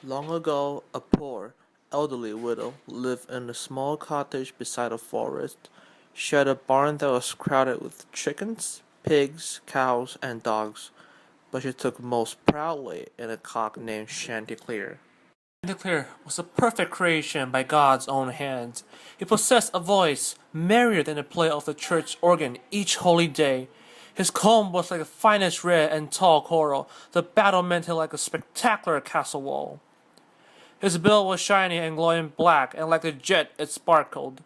Long ago, a poor, elderly widow lived in a small cottage beside a forest. She had a barn that was crowded with chickens, pigs, cows, and dogs, but she took most proudly in a cock named Chanticleer. Chanticleer was a perfect creation by God's own hand. He possessed a voice merrier than the play of the church organ each holy day. His comb was like the finest red and tall coral, the battlemented like a spectacular castle wall. His bill was shiny and glowing black, and like a jet it sparkled.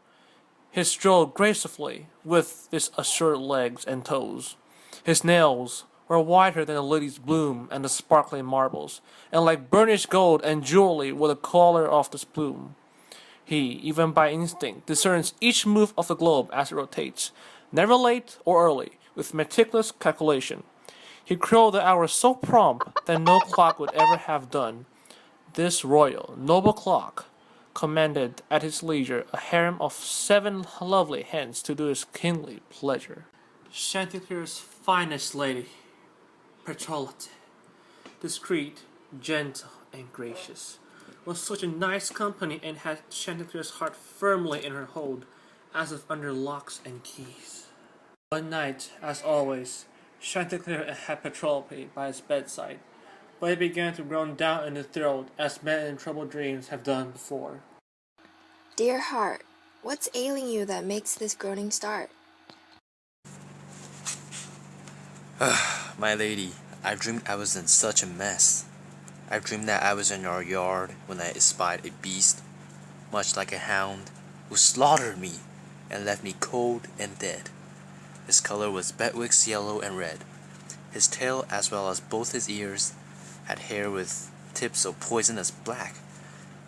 He strode gracefully with his assured legs and toes. His nails were whiter than a lily's bloom and the sparkling marbles, and like burnished gold and jewelry were the color of the plume. He, even by instinct, discerns each move of the globe as it rotates, never late or early, with meticulous calculation. He crowed the hours so prompt that no clock would ever have done. This royal, noble clock commanded at his leisure a harem of 7 lovely hens to do his kingly pleasure. Chanticleer's finest lady, Petrolite, discreet, gentle, and gracious, was such a nice company and had Chanticleer's heart firmly in her hold, as if under locks and keys. One night, as always, Chanticleer had Petrolope by his bedside, but it began to groan down in the throat as men in troubled dreams have done before. Dear heart, what's ailing you that makes this groaning start? My lady, I dreamed I was in such a mess. I dreamed that I was in our yard when I espied a beast, much like a hound, who slaughtered me and left me cold and dead. His color was Bedwick's yellow and red. His tail, as well as both his ears, had hair with tips of poisonous black.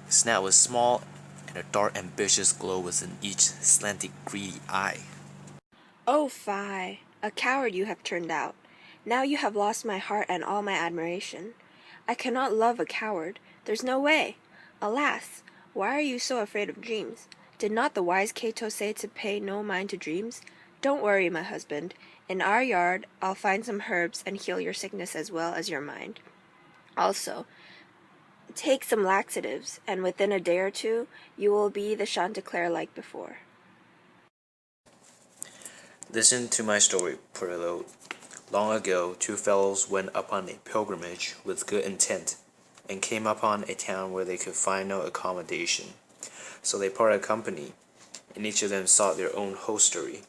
His snout was small, and a dark, ambitious glow was in each slanting, greedy eye. Oh, fie! A coward you have turned out. Now you have lost my heart and all my admiration. I cannot love a coward. There's no way. Alas, why are you so afraid of dreams? Did not the wise Cato say to pay no mind to dreams? Don't worry, my husband. In our yard, I'll find some herbs and heal your sickness as well as your mind. Also, take some laxatives, and within a day or two, you will be the Chanticleer like before. Listen to my story, Perillo. Long ago, two fellows went upon a pilgrimage with good intent, and came upon a town where they could find no accommodation. So they parted company, and each of them sought their own hostelry.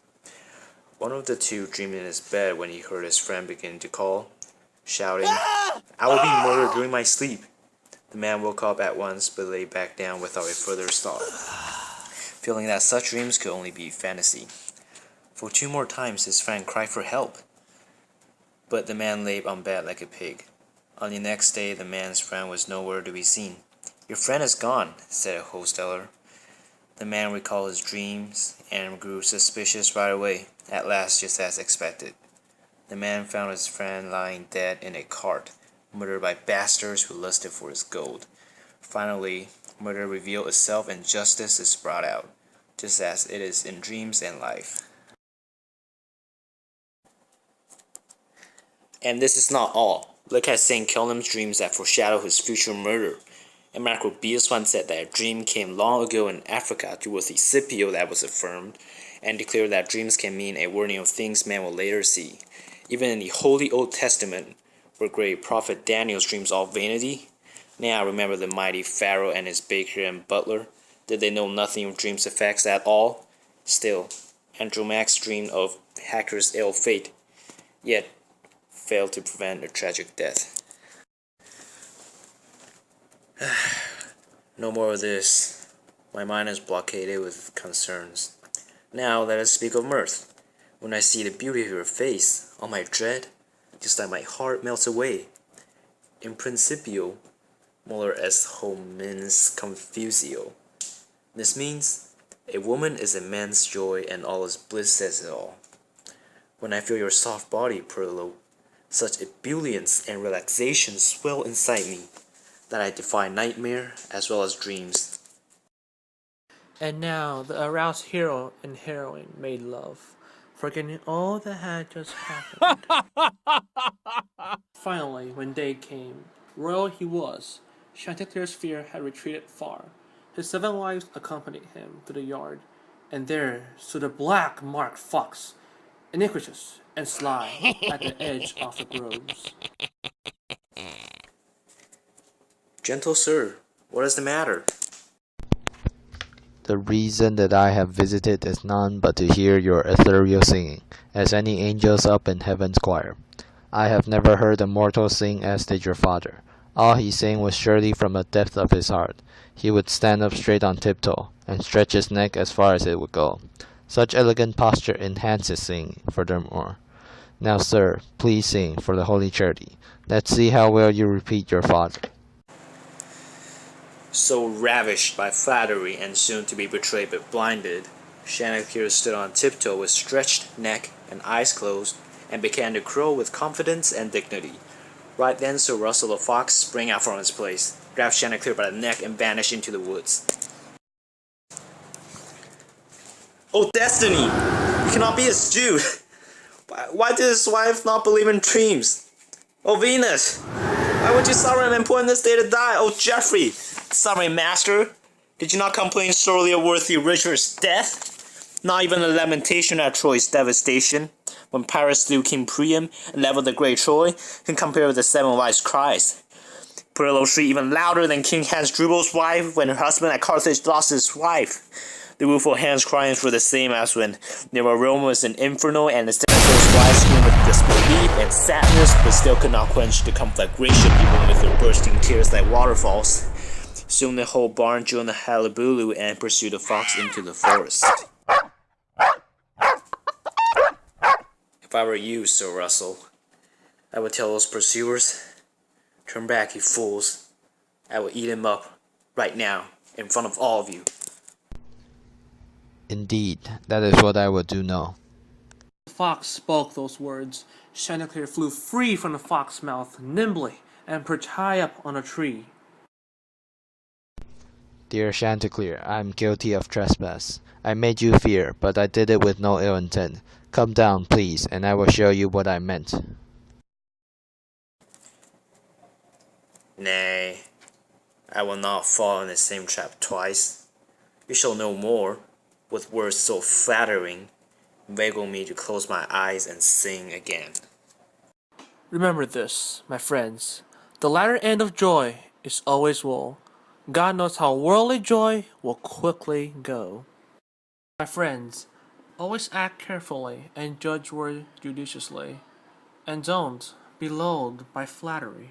One of the two dreamed in his bed when he heard his friend begin to call, shouting, "I will be murdered during my sleep." The man woke up at once, but lay back down without a further thought, feeling that such dreams could only be fantasy. For 2 more times his friend cried for help, but the man lay on bed like a pig. On the next day the man's friend was nowhere to be seen. "Your friend is gone," said a hosteler. The man recalled his dreams and grew suspicious right away, at last just as expected. The man found his friend lying dead in a cart, murdered by bastards who lusted for his gold. Finally, murder revealed itself and justice is brought out, just as it is in dreams and life. And this is not all. Look at St. Killam's dreams that foreshadow his future murder. And Macrobius once said that a dream came long ago in Africa to Scipio that was affirmed, and declared that dreams can mean a warning of things man will later see. Even in the Holy Old Testament, were great prophet Daniel's dreams all vanity? Now remember the mighty Pharaoh and his baker and butler. Did they know nothing of dreams' effects at all? Still, Andromax dreamed of Hector's ill fate, yet failed to prevent a tragic death. No more of this. My mind is blockaded with concerns. Now let us speak of mirth. When I see the beauty of your face, all my dread, just like my heart melts away. In principio, molar est homines confusio. This means, a woman is a man's joy and all his bliss says it all. When I feel your soft body, Perillo, such ebullience and relaxation swell inside me, that I defy nightmare as well as dreams. And now the aroused hero and heroine made love, forgetting all that had just happened. Finally, when day came, royal he was, Chanticleer's fear had retreated far. His 7 wives accompanied him to the yard, and there stood a black-marked fox, iniquitous and sly, at the edge of the groves. Gentle sir, what is the matter? The reason that I have visited is none but to hear your ethereal singing, as any angels up in heaven's choir. I have never heard a mortal sing as did your father. All he sang was surely from the depth of his heart. He would stand up straight on tiptoe, and stretch his neck as far as it would go. Such elegant posture enhances singing, furthermore. Now, sir, please sing for the Holy Charity. Let's see how well you repeat your father. So ravished by flattery and soon to be betrayed but blinded, Chanticleer stood on tiptoe with stretched neck and eyes closed, and began to crow with confidence and dignity. Right then Sir Russell the Fox sprang out from his place, grabbed Chanticleer by the neck, and vanished into the woods. Oh Destiny! You cannot be his Jew! Why did his wife not believe in dreams? Oh Venus! Why would you suffer him and put in this day to die? Oh Geoffrey! Sovereign master! Did you not complain sorely of worthy Richard's death? Not even a lamentation at Troy's devastation, when Paris slew King Priam and leveled the great Troy, can compare with the 7 wives' cries. Perillo shrieked even louder than King Hasdrubal's wife when her husband at Carthage lost his wife. The rueful Hans' cryings were the same as when Nero was in Inferno, and his wives screamed with disbelief and sadness, but still could not quench the conflagration even with their bursting tears like waterfalls. Soon the whole barn joined the hullabaloo and pursued the fox into the forest. If I were you, Sir Russell, I would tell those pursuers, turn back, you fools. I will eat him up, right now, in front of all of you. Indeed, that is what I would do now. The fox spoke those words. Chanticleer flew free from the fox's mouth nimbly and perched high up on a tree. Dear Chanticleer, I am guilty of trespass. I made you fear, but I did it with no ill intent. Come down, please, and I will show you what I meant. Nay, I will not fall in the same trap twice. You shall know more, with words so flattering, inveigle me to close my eyes and sing again. Remember this, my friends. The latter end of joy is always woe. God knows how worldly joy will quickly go. My friends, always act carefully and judge word judiciously, and don't be lulled by flattery.